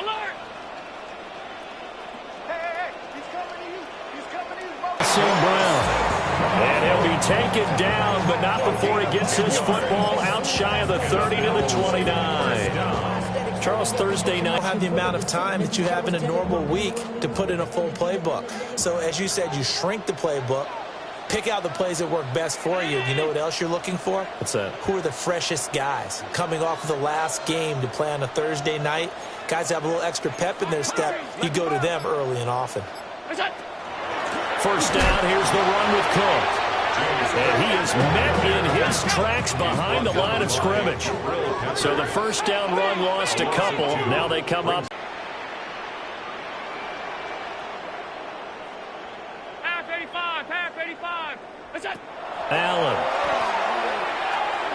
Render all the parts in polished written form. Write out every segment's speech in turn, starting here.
Alert! Hey, he's coming to you. He's coming to you. St. Brown. And he'll be taken down, but not before he gets his football out shy of the 30 to the 29. Charles, Thursday night. You don't have the amount of time that you have in a normal week to put in a full playbook. So, as you said, you shrink the playbook, pick out the plays that work best for you. You know what else you're looking for? What's that? Who are the freshest guys coming off of the last game to play on a Thursday night? Guys have a little extra pep in their step. You go to them early and often. First down, here's the run with Cook. And he is met in his tracks behind the line of scrimmage. So the first down run lost a couple. Now they come up. Half 85, half 85. Allen.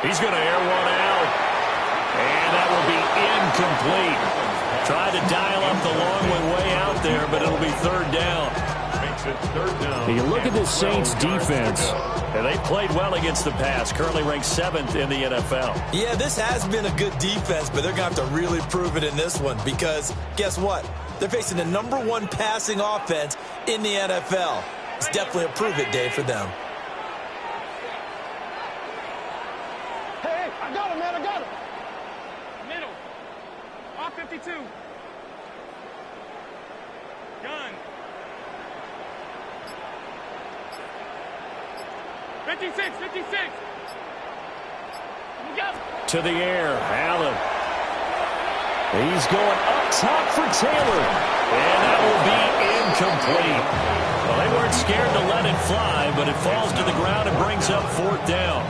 He's going to air one out. And that will be incomplete. Tried to dial up the long one way out there, but it'll be third down. You look at the Saints defense, and they played well against the pass, currently ranked 7th in the NFL. Yeah, this has been a good defense, but they're going to have to really prove it in this one because guess what? They're facing the #1 passing offense in the NFL. It's definitely a prove it day for them. Hey, I got him, man, I got him. Middle. Off 52. Gun. 56, 56. To the air, Allen. He's going up top for Taylor. And that will be incomplete. Well, they weren't scared to let it fly, but it falls to the ground and brings up fourth down.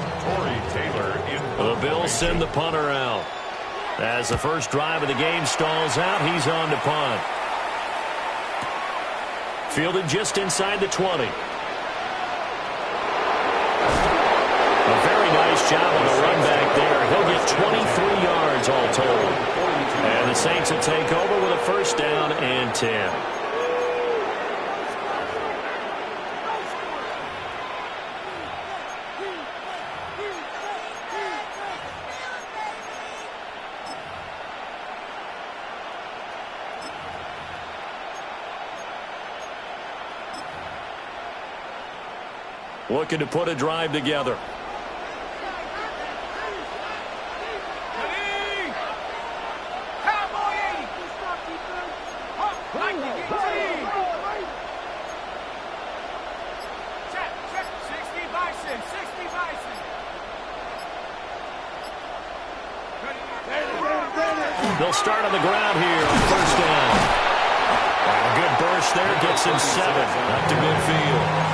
The Bills send the punter out. As the first drive of the game stalls out, he's on to punt. Fielded just inside the 20. A very nice job on the run back there. He'll get 23 yards all total. And the Saints will take over with a first down and 10. Looking to put a drive together. They'll start on the ground here on first down. And a good burst there gets him 7 up to midfield.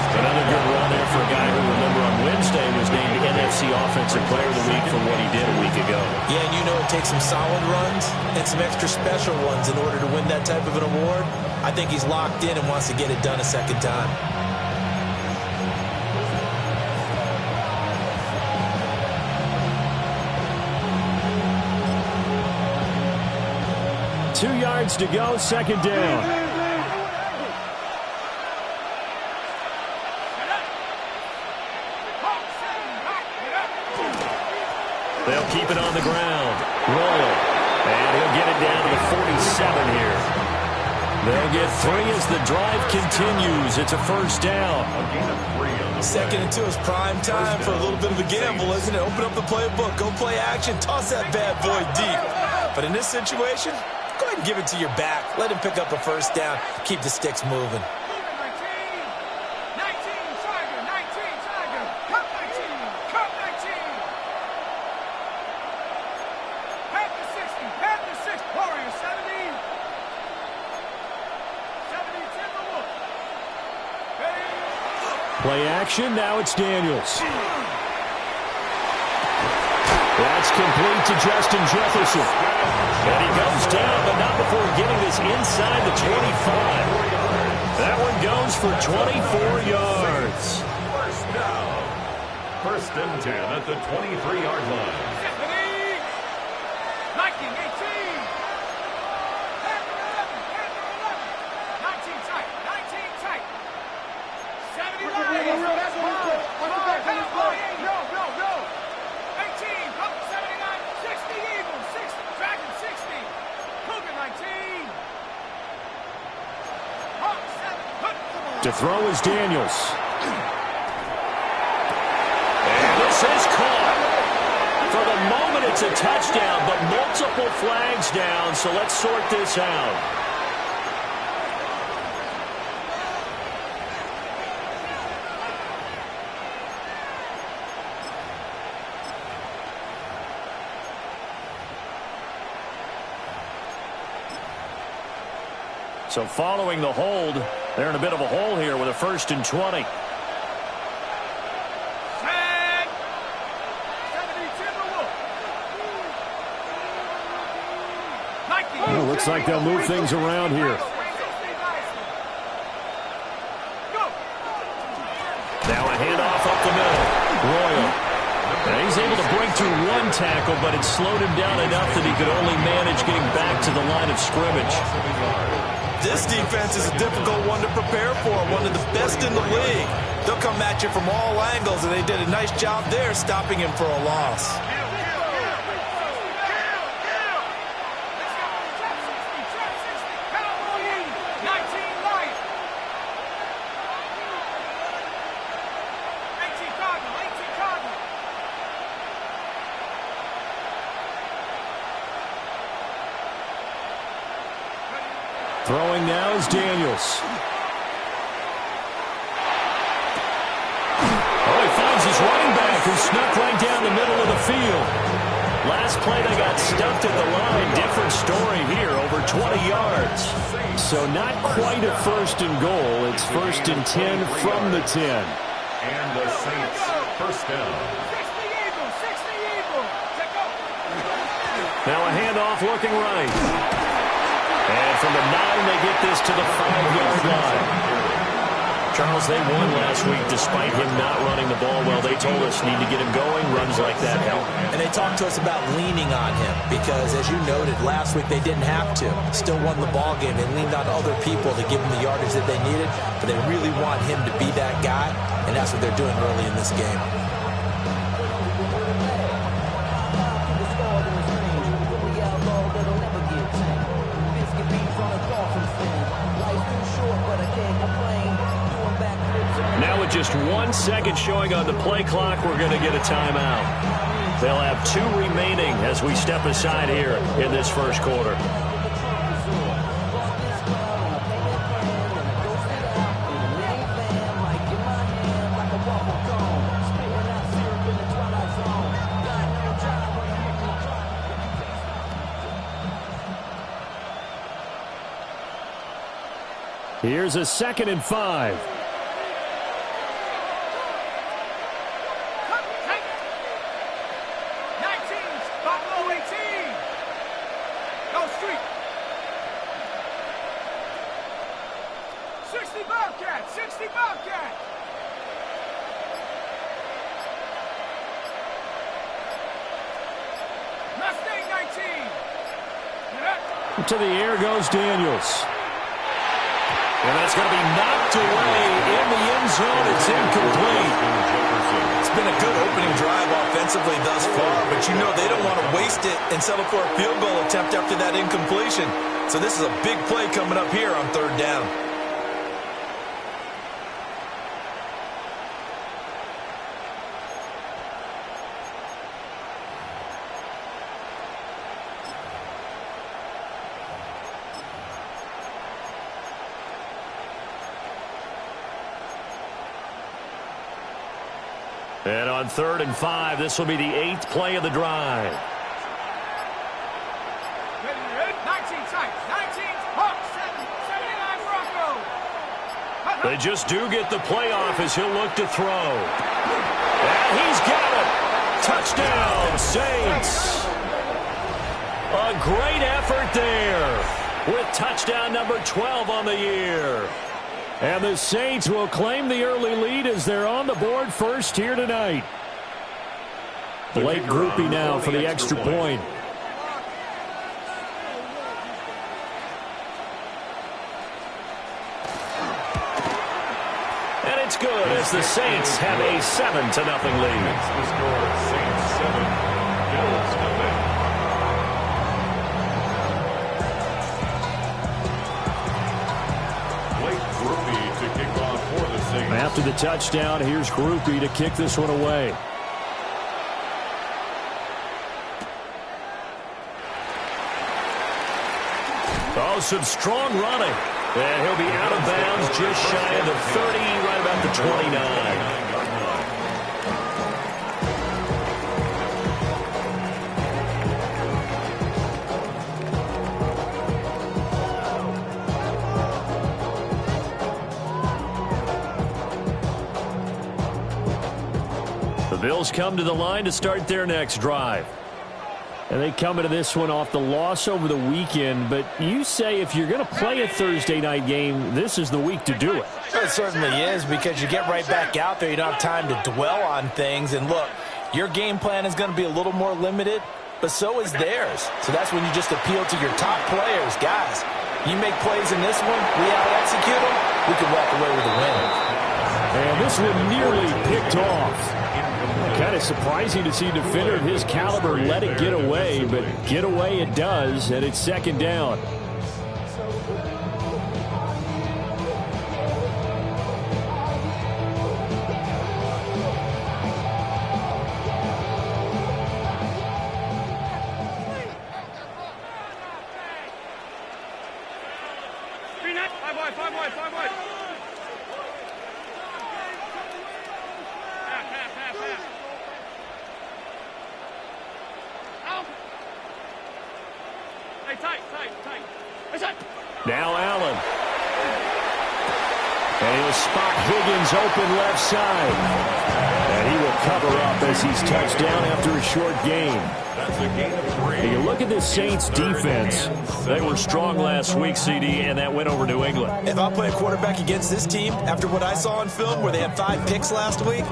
Another good run there for a guy who, remember, on Wednesday was named NFC Offensive Player of the Week for what he did a week ago. Yeah, and you know it takes some solid runs and some extra special ones in order to win that type of an award. I think he's locked in and wants to get it done a second time. Two yards to go, second down. They'll keep it on the ground. Roll. And he'll get it down to the 47 here. They'll get 3 as the drive continues. It's a first down. Second and 2 is prime time for a little bit of a gamble, isn't it? Open up the playbook. Go play action. Toss that bad boy deep. But in this situation, go ahead and give it to your back. Let him pick up a first down. Keep the sticks moving. Play action, now it's Daniels. That's complete to Justin Jefferson. And he goes down, but not before getting this inside the 25. That one goes for 24 yards. First down. First and 10 at the 23-yard line. 19, 18. 19 tight, 19 tight. 79. That's fine. Go. 18, up 79, 60 Eagles, 60, Dragon 60. Cougar To throw is Daniels. And this is caught. For the moment, it's a touchdown, but multiple flags down, so let's sort this out. So following the hold, they're in a bit of a hole here with a 1st and 20. Well, looks like they'll move things around here. Now a handoff up the middle. Royal. And he's able to break through one tackle, but it slowed him down enough that he could only manage getting back to the line of scrimmage. This defense is a difficult one to prepare for, one of the best in the league. They'll come at you from all angles, and they did a nice job there stopping him for a loss. Throwing now is Daniels. Oh, he finds his running back who snuck right down the middle of the field. Last play they got stuffed at the line. Different story here, over 20 yards. So not quite a 1st and goal. It's 1st and 10 from the 10. And the Saints, 1st down. Now a handoff looking right. And from the 9, they get this to the 5-yard line. Charles, they won last week despite him not running the ball well. They told us need to get him going. Runs like that help. And they talked to us about leaning on him because, as you noted, last week they didn't have to. Still won the ball game. They leaned on other people to give them the yardage that they needed, but they really want him to be that guy, and that's what they're doing early in this game. Now with just 1 second showing on the play clock, we're going to get a timeout. They'll have 2 remaining as we step aside here in this 1st quarter. Here's a 2nd and 5. To the air goes Daniels. And that's going to be knocked away in the end zone. It's incomplete. It's been a good opening drive offensively thus far, but you know they don't want to waste it and settle for a field goal attempt after that incompletion. So this is a big play coming up here on 3rd down. And on 3rd and 5, this will be the 8th play of the drive. 19 tight, 19 Hawks, 79 Broncos. They just do get the playoff as he'll look to throw. And he's got it. Touchdown, Saints. A great effort there with touchdown number 12 on the year. And the Saints will claim the early lead as they're on the board first here tonight. Blake Grupe now for the extra point. And it's good as the Saints have a 7-0 lead. The score, Saints 7, Bills 0. Blake Grupe to kick off after the touchdown. Here's Grupe to kick this one away. Oh, some strong running. And he'll be out of bounds just shy of the 30, right about the 29. The Bills come to the line to start their next drive. And they come into this one off the loss over the weekend. But you say if you're going to play a Thursday night game, this is the week to do it. It certainly is, because you get right back out there. You don't have time to dwell on things. And look, your game plan is going to be a little more limited, but so is theirs. So that's when you just appeal to your top players. Guys, you make plays in this one, we out-execute them, we can walk away with a win. And this one nearly picked off. Kind of surprising to see a defender of his caliber let it get away, but get away it does, and it's second down. Five wide. Now Allen. And he'll spot Higgins open left side. And he will cover up as he's touched down after a short gain. That's a gain of 3. You look at this Saints defense. They were strong last week, CD, and that went over New England. If I play a quarterback against this team, after what I saw on film where they had 5 picks last week,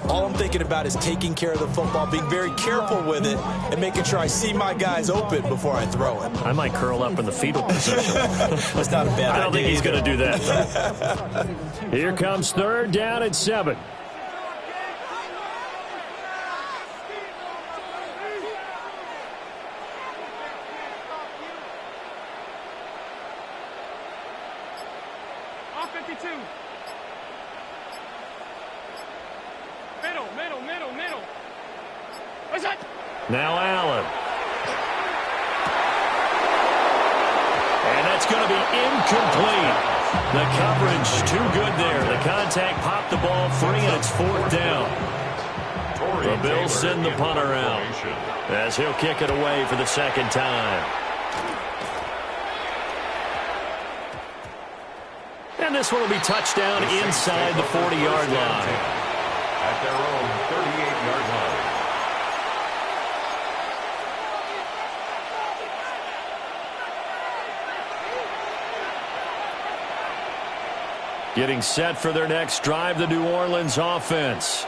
all I'm thinking about is taking care of the football, being very careful with it, and making sure I see my guys open before I throw it. I might curl up in the fetal position. That's not a bad idea. I don't think he's going to do that. Here comes third down and 7. Off 52. Middle. What's that? Now Allen. And that's going to be incomplete. The coverage too good there. The contact popped the ball free, and it's fourth down. The Bills send the punter out as he'll kick it away for the second time. And this one will be touchdown inside the 40-yard line. At their own 38-yard line. Getting set for their next drive, the New Orleans offense.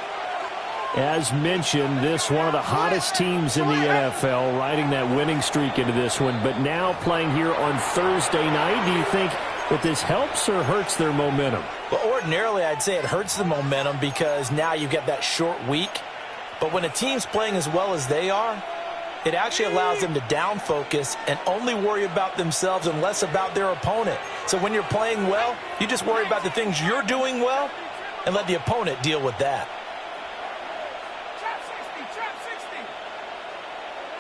As mentioned, this one of the hottest teams in the NFL, riding that winning streak into this one, but now playing here on Thursday night. Do you think that this helps or hurts their momentum? Well, ordinarily, I'd say it hurts the momentum because now you get that short week. But when a team's playing as well as they are, it actually allows them to down focus and only worry about themselves and less about their opponent. So when you're playing well, you just worry about the things you're doing well and let the opponent deal with that. Trap 60.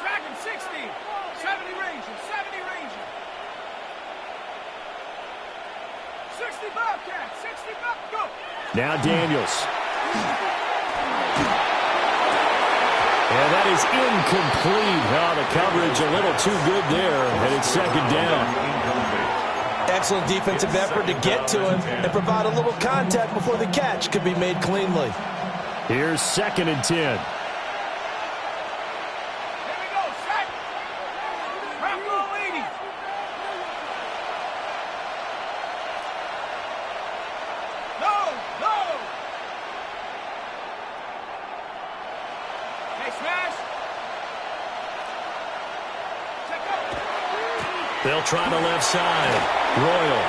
Dragon 60. 70 Ranger. 60 Bobcat. 60 Bobcat. Go. Now Daniels. And that is incomplete. The coverage a little too good there, and it's second down. Excellent defensive effort to get to him and provide a little contact before the catch could be made cleanly. Here's 2nd and 10. Here we go. Set. Rock roll 80. No. Hey, smash. Check out. They'll try the left side. Royal.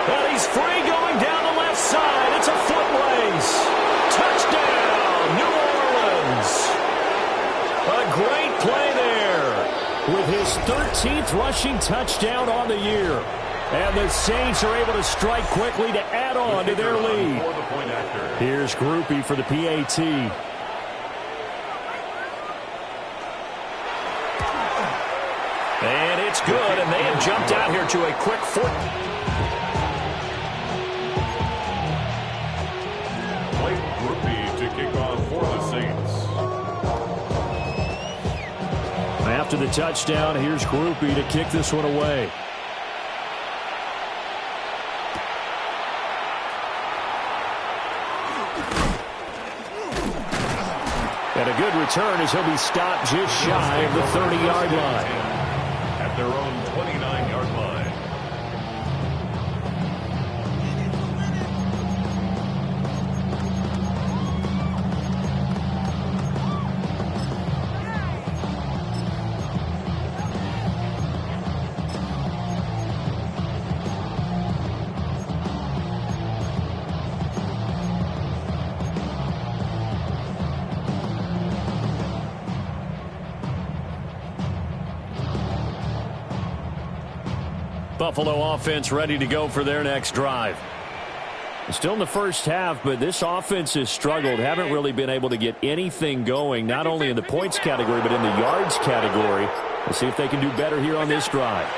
Well, he's free going down the left side. It's a foot race. Touchdown, New Orleans. A great play there with his 13th rushing touchdown on the year. And the Saints are able to strike quickly to add on to their lead. Here's Grupe for the PAT. And it's good, and they have jumped out here to a quick 4. Blake Grupe to kick off for the Saints. After the touchdown, here's Grupe to kick this one away. And a good return as he'll be stopped just shy of the 30-yard line. At their own 29-yard line. Buffalo offense ready to go for their next drive. Still in the first half, but this offense has struggled. Haven't really been able to get anything going, not only in the points category, but in the yards category. Let's see if they can do better here on this drive.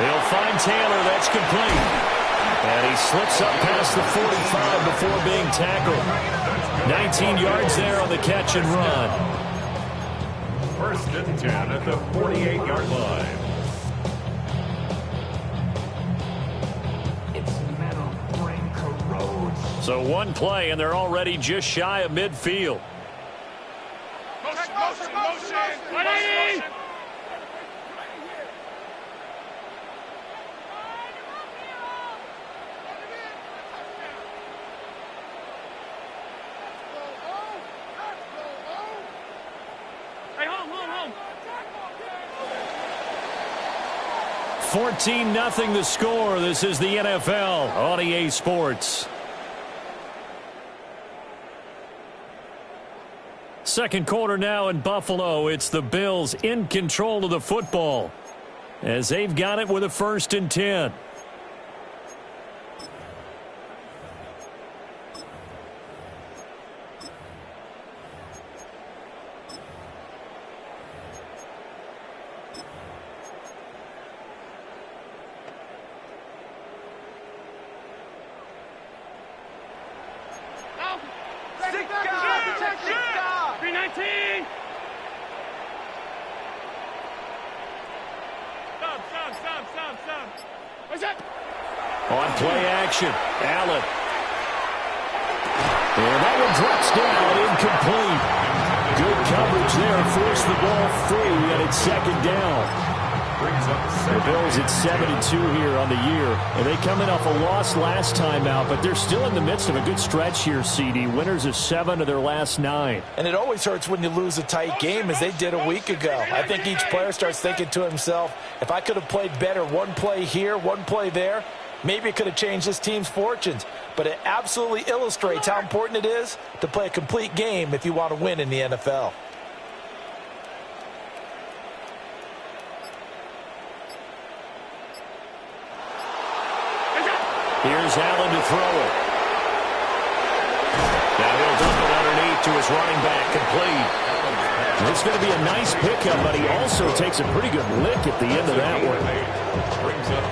They'll find Taylor. That's complete. And he slips up past the 45 before being tackled. 19 yards there on the catch and run. First and 10 at the 48-yard line. Its metal frame corrodes. So one play, and they're already just shy of midfield. Motion. Ready? Hey, home. 14-0 the score. This is the NFL on EA Sports. Second quarter now in Buffalo. It's the Bills in control of the football as they've got it with a 1st and 10. On play action, Allen. And that one drops down, incomplete. Good coverage there, forced the ball free, and it's 2nd down. The Bills at 7-2 here on the year. And they come in off a loss last time out, but they're still in the midst of a good stretch here, CD. Winners of 7 of their last 9. And it always hurts when you lose a tight game, as they did a week ago. I think each player starts thinking to himself, if I could have played better one play here, one play there, maybe it could have changed this team's fortunes. But it absolutely illustrates how important it is to play a complete game if you want to win in the NFL. Here's Allen to throw it. Now he'll dump it underneath to his running back, complete. It's going to be a nice pickup, but he also takes a pretty good lick at the end of that one.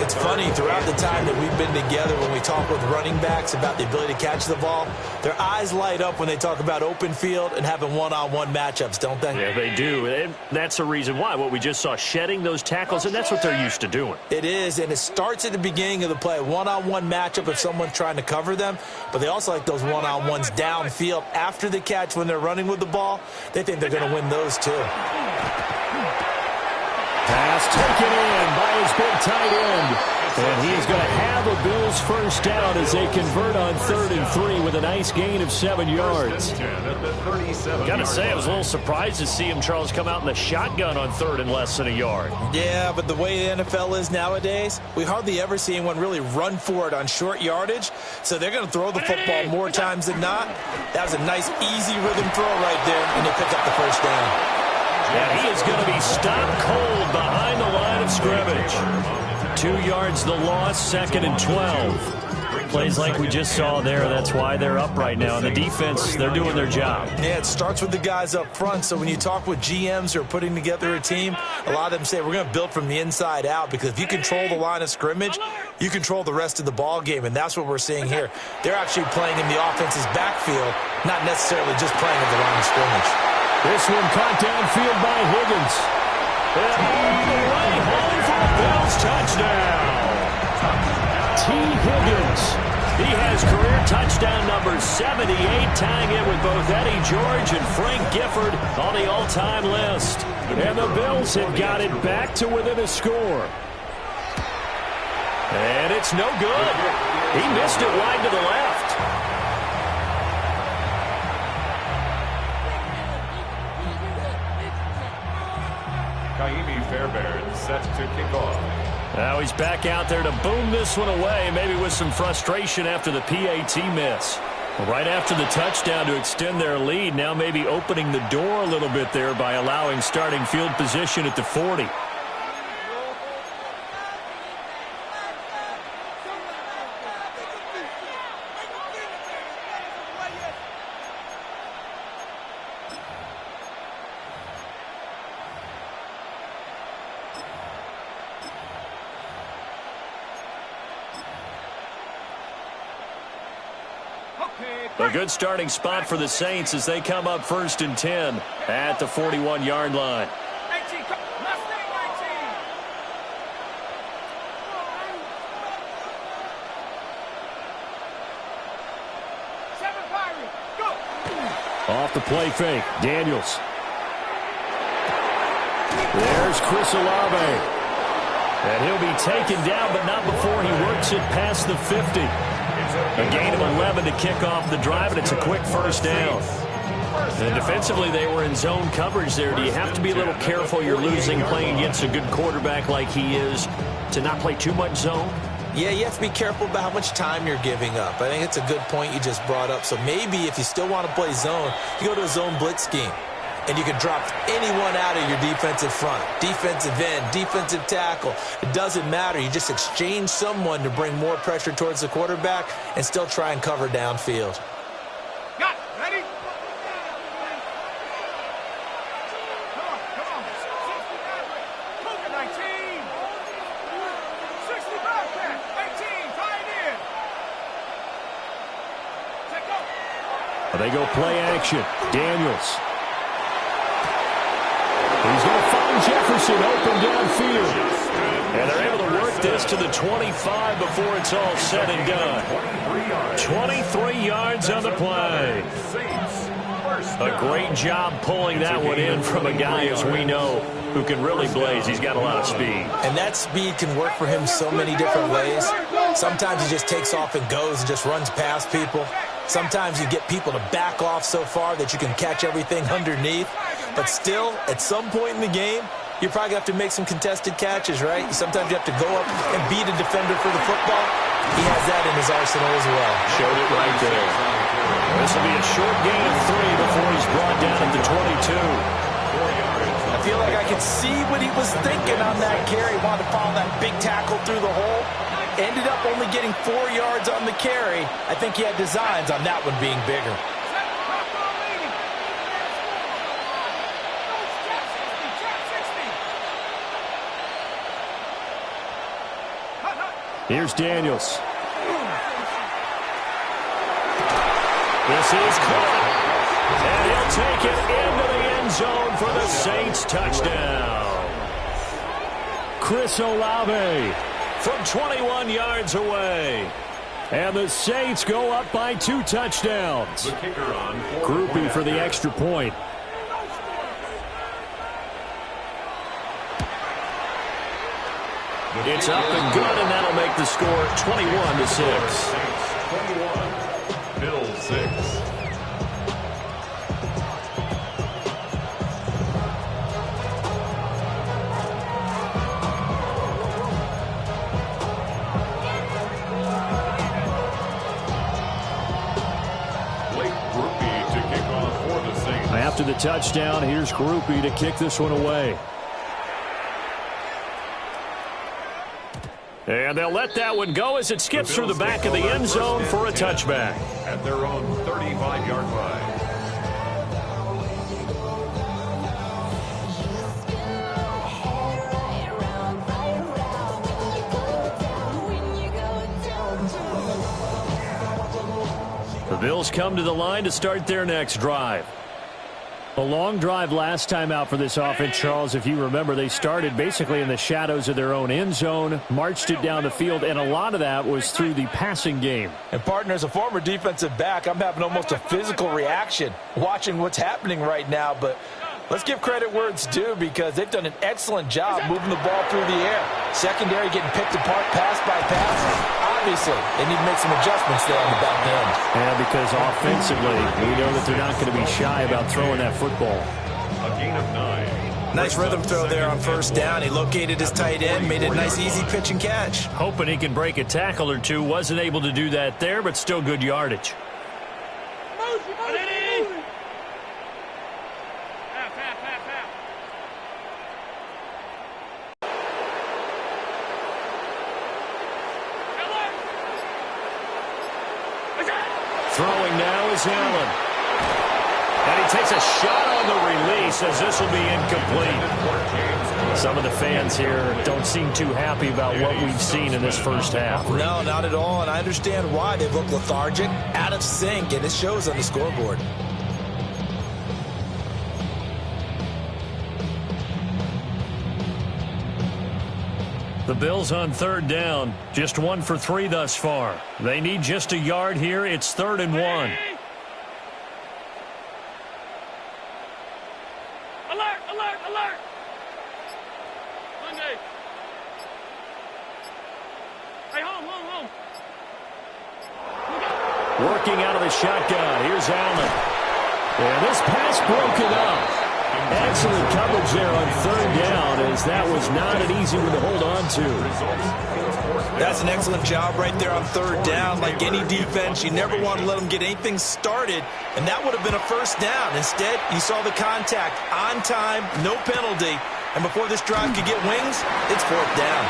It's funny, throughout the time that we've been together, when we talk with running backs about the ability to catch the ball, their eyes light up when they talk about open field and having one-on-one matchups, don't they? Yeah, they do. And that's the reason why. What we just saw, shedding those tackles, and that's what they're used to doing. It is, and it starts at the beginning of the play. One-on-one matchup if someone's trying to cover them, but they also like those one-on-ones downfield after the catch when they're running with the ball. They think they're going to win those too. Pass taken in by his big tight end. And he's going to have a Bills first down as they convert on 3rd and 3 with a nice gain of 7 yards. Got to say, I was a little surprised to see him, Charles, come out in the shotgun on 3rd and less than a yard. Yeah, but the way the NFL is nowadays, we hardly ever see anyone really run for it on short yardage. So they're going to throw the football more times than not. That was a nice, easy rhythm throw right there, and they pick up the first down. And he is going to be stopped cold behind scrimmage. 2 yards the loss, 2nd and 12. Plays like we just saw there. That's why they're up right now. And the defense, they're doing their job. Yeah, it starts with the guys up front. So when you talk with GMs who are putting together a team, a lot of them say we're going to build from the inside out, because if you control the line of scrimmage, you control the rest of the ball game, and that's what we're seeing here. They're actually playing in the offense's backfield, not necessarily just playing at the line of scrimmage. This one caught downfield by Higgins. And all the way home for a Bills touchdown. T. Higgins. He has career touchdown number 78, tying it with both Eddie George and Frank Gifford on the all-time list. And the Bills have got it back to within a score. And it's no good. He missed it wide to the left. Kaimi Fairbairn set to kick off. Now he's back out there to boom this one away, maybe with some frustration after the PAT miss. Right after the touchdown to extend their lead, now maybe opening the door a little bit there by allowing starting field position at the 40. A good starting spot for the Saints as they come up 1st and 10 at the 41-yard line. Off the play fake, Daniels. There's Chris Olave. And he'll be taken down, but not before he works it past the 50. A gain of 11 to kick off the drive, and it's a quick first down. And defensively, they were in zone coverage there. Do you have to be a little careful you're losing playing against a good quarterback like he is to not play too much zone? Yeah, you have to be careful about how much time you're giving up. I think it's a good point you just brought up. So maybe if you still want to play zone, you go to a zone blitz scheme. And you can drop anyone out of your defensive front. Defensive end, defensive tackle. It doesn't matter. You just exchange someone to bring more pressure towards the quarterback and still try and cover downfield. Got it. Ready? Come on. 19. 65 back. 18. Tie it in. Take off. They go play action. Daniels. He's going to find Jefferson open downfield. And they're able to work this to the 25 before it's all said and done. 23 yards on the play. A great job pulling that one in from a guy, as we know, who can really blaze. He's got a lot of speed. And that speed can work for him so many different ways. Sometimes he just takes off and goes and just runs past people. Sometimes you get people to back off so far that you can catch everything underneath. But still, at some point in the game, you're probably going to have to make some contested catches, right? Sometimes you have to go up and beat a defender for the football. He has that in his arsenal as well. Showed it right there. This will be a short gain of 3 before he's brought down at the 22. I feel like I could see what he was thinking on that carry. Wanted to follow that big tackle through the hole. Ended up only getting 4 yards on the carry. I think he had designs on that one being bigger. Here's Daniels. This is caught. And he'll take it into the end zone for the Saints touchdown. Chris Olave from 21 yards away. And the Saints go up by 2 touchdowns. Groupie for the extra point. It's up and good, and that'll make the score 21-6. 21, Bills 6. After the touchdown, here's Groupie to kick this one away. And they'll let that one go as it skips through the back of the end zone for a touchback. At their own 35-yard line. The Bills come to the line to start their next drive. A long drive last time out for this offense, Charles. If you remember, they started basically in the shadows of their own end zone, marched it down the field, and a lot of that was through the passing game. And, partner, as a former defensive back, I'm having almost a physical reaction watching what's happening right now. But let's give credit where it's due because they've done an excellent job moving the ball through the air. Secondary getting picked apart pass by pass. Obviously, they need to make some adjustments there on the back end. Yeah, because offensively, we know that they're not going to be shy about throwing that football. A gain of 9. Nice rhythm throw there on first down. He located his tight end, made it a nice, easy pitch and catch. Hoping he can break a tackle or two. Wasn't able to do that there, but still good yardage. Throwing now is Allen. And he takes a shot on the release as this will be incomplete. Some of the fans here don't seem too happy about what we've seen in this first half. No, not at all, and I understand why. They've looked lethargic, out of sync, and it shows on the scoreboard. The Bills on third down, just 1 for 3 thus far. They need just a yard here. It's 3rd and 1. Alert, alert, alert. Monday. Hey, home. Working out of the shotgun. Here's Allen. And this pass broken up. Excellent coverage there on third down as that was not an easy one to hold on to. That's an excellent job right there on third down. Like any defense, you never want to let them get anything started, and that would have been a first down. Instead, you saw the contact on time, no penalty, and before this drive could get wings, it's 4th down.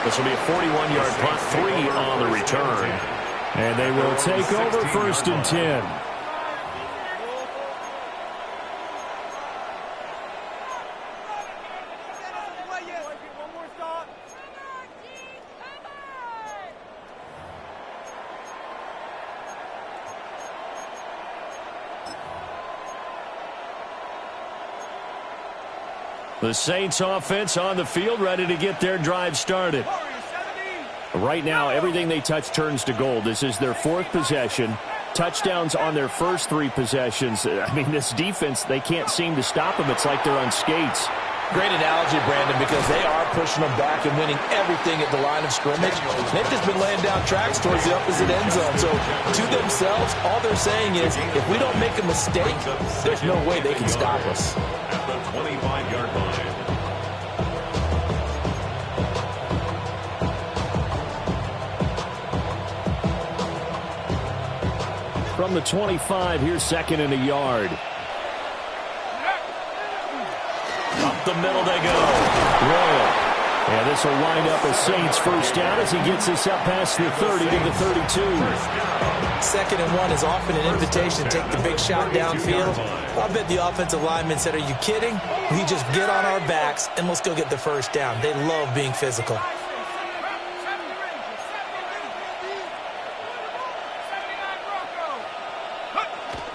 This will be a 41-yard punt, 3 on the return. And they will take over 1st and 10. The Saints offense on the field, ready to get their drive started. Right now, everything they touch turns to gold. This is their 4th possession. Touchdowns on their first 3 possessions. I mean, this defense, they can't seem to stop them. It's like they're on skates. Great analogy, Brandon, because they are pushing them back and winning everything at the line of scrimmage. They've just been laying down tracks towards the opposite end zone. So, to themselves, all they're saying is, if we don't make a mistake, there's no way they can stop us. At the 25-yard line. From the 25, here's 2nd and a yard. Up the middle they go. Royal. And this will wind up a Saints first down as he gets this up past the 30 to the 32. 2nd and 1 is often an invitation to take the big shot downfield. I bet the offensive lineman said, are you kidding? We just get on our backs and let's go get the first down. They love being physical.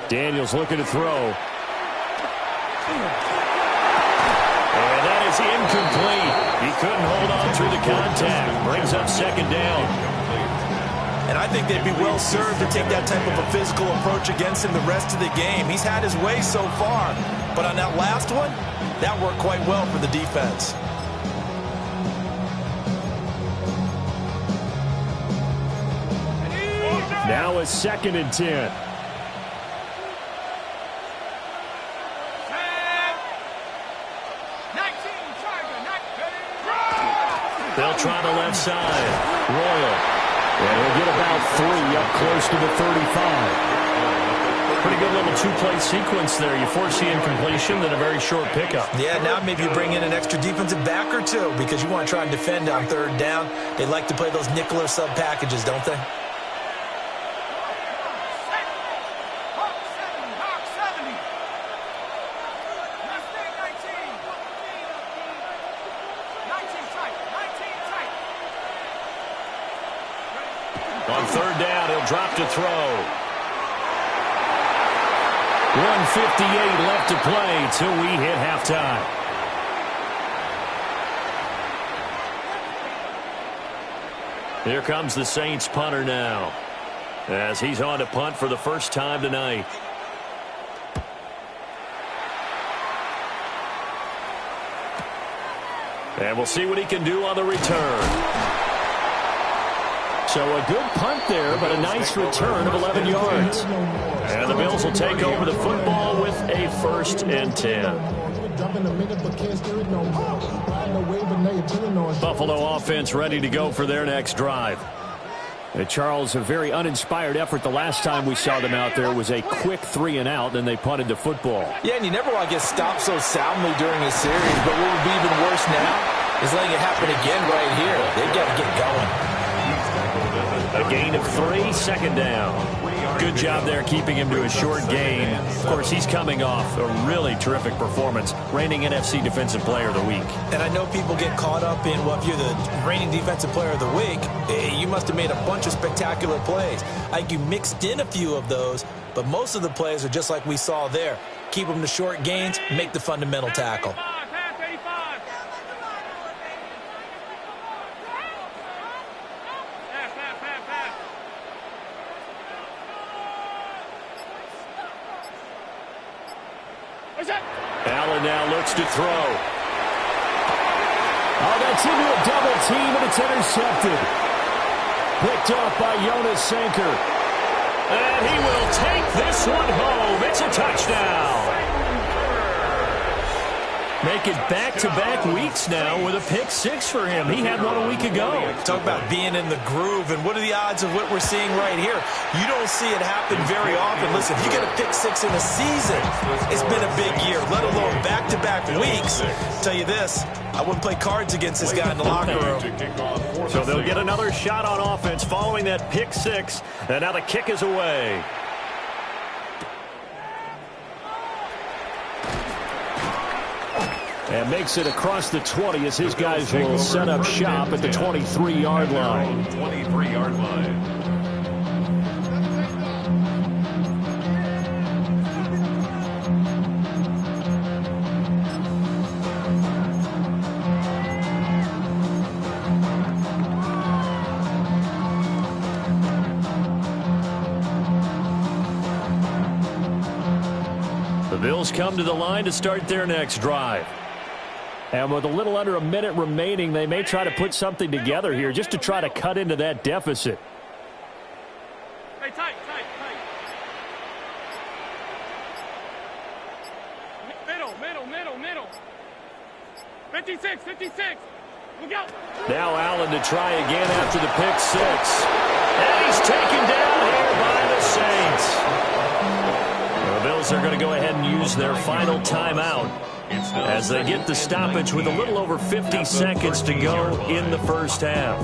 Daniels looking to throw. And that is incomplete. He couldn't hold on through the contact. Brings up 2nd down. And I think they'd be well served to take that type of a physical approach against him the rest of the game. He's had his way so far. But on that last one, that worked quite well for the defense. Now it's 2nd and 10. They'll try the left side. Royal. And he'll get about 3 up close to the 35. Pretty good little two-play sequence there. You force the incompletion, then a very short pickup. Yeah, now maybe you bring in an extra defensive back or two because you want to try and defend on third down. They like to play those nickel or sub packages, don't they? On third down, he'll drop to throw. 1:58 left to play till we hit halftime. Here comes the Saints punter now, as he's on to punt for the first time tonight. And we'll see what he can do on the return. So a good punt there, but a nice return of 11 yards. And the Bills will take over the football with a 1st and 10. Buffalo offense ready to go for their next drive. And Charles, a very uninspired effort the last time we saw them out there was a quick 3-and-out, then they punted the football. Yeah, and you never want to get stopped so soundly during a series, but what would be even worse now is letting it happen again right here. They've got to get going. A gain of 3, 2nd down. Good job there keeping him to a short gain. Of course, he's coming off a really terrific performance, reigning NFC Defensive Player of the Week. And I know people get caught up in, well, if you're the reigning Defensive Player of the Week, you must have made a bunch of spectacular plays. I think you mixed in a few of those, but most of the plays are just like we saw there. Keep them to short gains, make the fundamental tackle. Allen now looks to throw. Oh, that's into a double team, and it's intercepted. Picked off by Jonas Sanker. And he will take this one home. It's a touchdown. Make it back-to-back weeks now with a pick 6 for him. He had one a week ago. Talk about being in the groove, and what are the odds of what we're seeing right here? You don't see it happen very often. Listen, if you get a pick 6 in a season, it's been a big year, let alone back-to-back weeks. Tell you this, I wouldn't play cards against this guy in the locker room. So they'll get another shot on offense following that pick 6, and now the kick is away. And makes it across the 20 as his guys will set up shop at the 23-yard line. 23-yard line. The Bills come to the line to start their next drive. And with a little under a minute remaining, they may try to put something together here just to try to cut into that deficit. Hey, tight. Middle. 56. Look out. Now Allen to try again after the pick 6. And he's taken down here by the Saints. The Bills are going to go ahead and use their final timeout as they get the stoppage with a little over 50 seconds to go in the first half.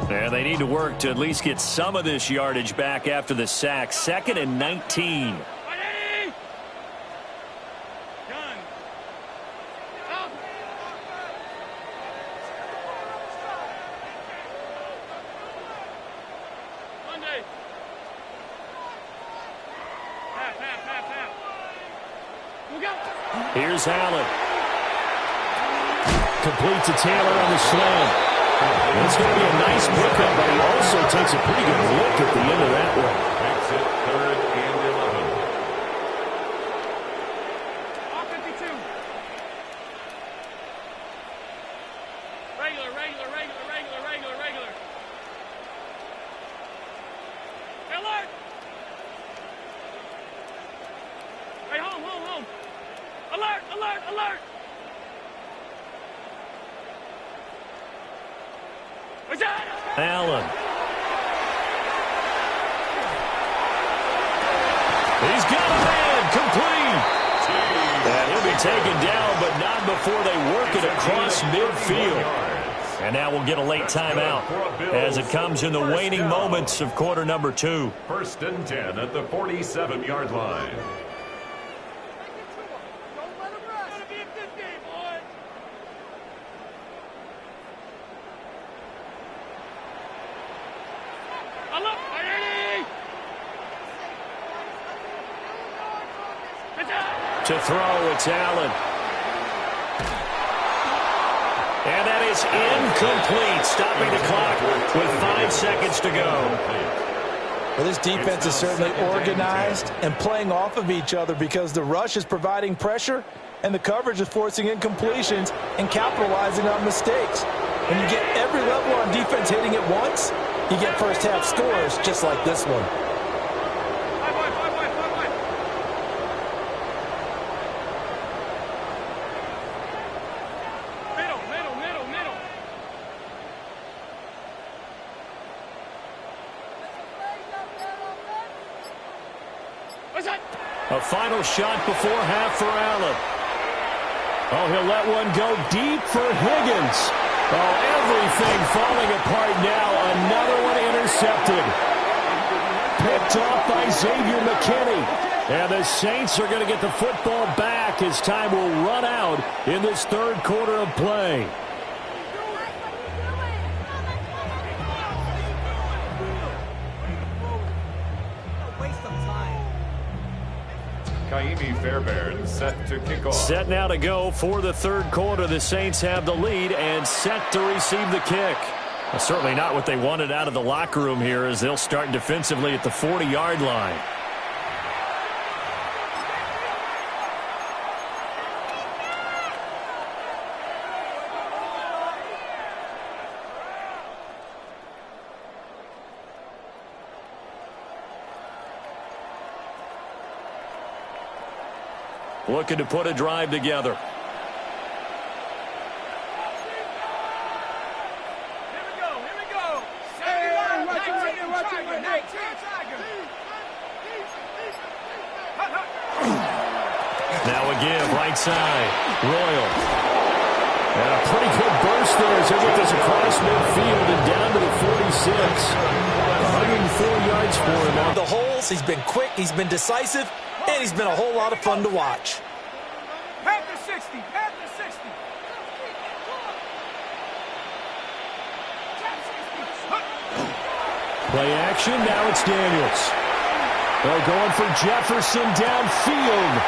And they need to work to at least get some of this yardage back after the sack. 2nd and 19. Here's Allen. Complete to Taylor on the slant. And it's going to be a nice pickup, but he also takes a pretty good look at the end of that one. Makes it 3rd and 11. Off 52. Regular. Alert! Hey, home. Alert! Allen. He's got a man, complete. And he'll be taken down, but not before they work it across midfield. And now we'll get a late timeout as it comes in the waning moments of quarter number 2. 1st and 10 at the 47-yard line. To throw, it's Allen. And that is incomplete, stopping the clock with 5 seconds to go. Well, this defense is certainly organized and playing off of each other because the rush is providing pressure and the coverage is forcing incompletions and capitalizing on mistakes. When you get every level on defense hitting at once, you get first-half scores just like this one. A final shot before half for Allen. Oh, he'll let one go deep for Higgins. Oh, everything falling apart now. Another one intercepted. Picked off by Xavier McKinney. And the Saints are going to get the football back as time will run out in this third quarter of play. Kaimi Fairbairn set to kick off. Set now to go for the third quarter. The Saints have the lead and set to receive the kick. Well, certainly not what they wanted out of the locker room here as they'll start defensively at the 40-yard line. Looking to put a drive together. Now again, right side. Royal. And a pretty good burst there as they get this across midfield and down to the 46. 104 yards for him. The holes, he's been quick, he's been decisive, and he's been a whole lot of fun to watch. Pass the 60. Pass the 60. Play action. Now it's Daniels. They're going for Jefferson downfield.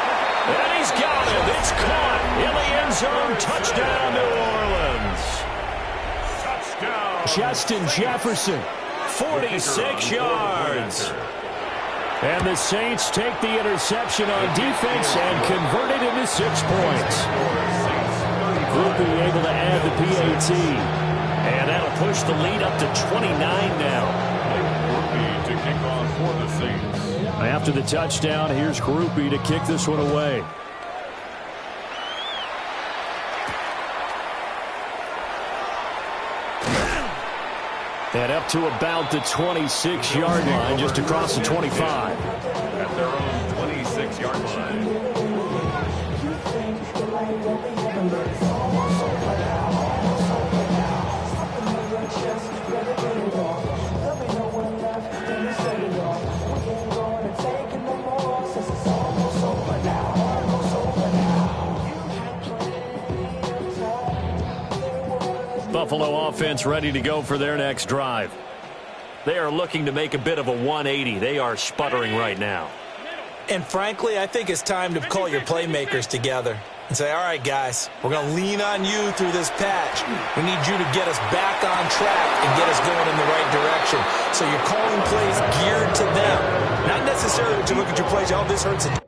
And he's got it. It's caught in the end zone. Touchdown, New Orleans. Touchdown. Justin Jefferson, 46 yards. And the Saints take the interception on defense and convert it into 6 points. Grupe able to add the PAT. And that'll push the lead up to 29 now. To kick off for the Saints. After the touchdown, here's Grupe to kick this one away. And up to about the 26-yard line, just across the 25. At their own 26-yard line. Buffalo offense ready to go for their next drive. They are looking to make a bit of a 180. They are sputtering right now. And frankly, I think it's time to call your playmakers together and say, all right, guys, we're going to lean on you through this patch. We need you to get us back on track and get us going in the right direction. So you're calling plays geared to them. Not necessarily that you look at your plays, oh, this hurts it.